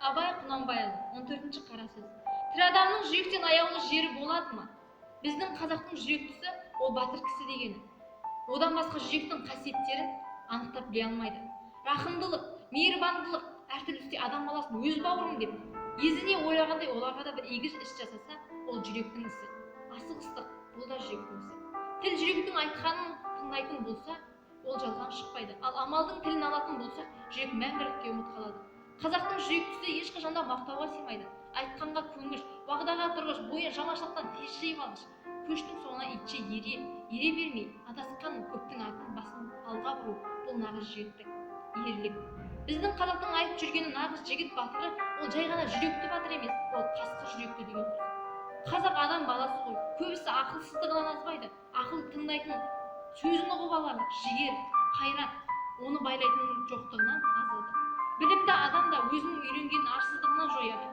Абай Құнанбайұлы 14-ші қара сөз. Тірі адамның жүректен аяулы жері болады ма? Біздің қазақтың жүректісі ол батыр кісі дегені. Одан басқа жүректің қасиеттерін анықтап біле алмайды. Рахымдылық, мейірбандылық, әртүрлі адам баласын өз бауырым деп езіне ойлағандай оларға да бір игі іс жасаса, ол жүректің ісі. Асық ыстық, бұл да жүректің ісі. Тіл жүректің айтқанын тыңдайтын болса, ол жалған шықпайды. Ал амалдың тілін алатын болса, жүрек мәңгілікке ұмыт қалады. Қазақтың жүректісі ешқашанда мақтауға сыймайды. Айтқанға көнгіш, уағдаға тұрғыш, бойын жаманшылықтан тез жиып алғыш. Көштің соңына итше ере бермей, адасқан көптің атын басын алға бұру, бұл нағыз жүректік ерлік. Біздің қазақтың айтып жүргені нағыз жігіт батыры, ол жай ғана жүректі батыр емес, ол қасқыр жүректі деген сөз. Қазақ адам баласы ғой, көбісі ақылсыздығынан азбайды. Ақыл тыңдайтын, сөзін ұғып аларлық, жігер, қайрат, оны байлайтын жоқтығынан азады. Білімді адам да өзінің үйренгенін арсыздығынан жояды.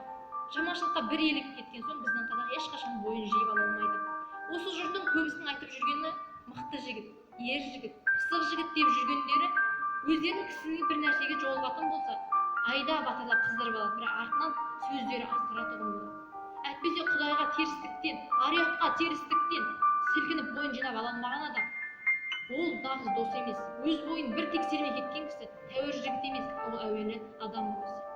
Жаманшылыққа бір елігіп кеткен соң біздің қазақ ешқашан бойын жиып ала алмайды. Осы жұрттың көбісінің айтып жүргені мықты жігіт, ер жігіт, пысық жігіт деп жүргендері өздерінің кісінің бір нәрсеге жолығатын болса, айда баталап қыздырып алады, бірақ артынан сөздері асқаратұғын болады. Әйтпесе Құдайға терістіктен, ар-ұятқа терістіктен сілкініп бойын жинап ала алмаған адам, ол нағыз дос емес. Өз бойын бір тексермей кеткен кісі тәуір жігіт емес, ол әуелі адам өзі.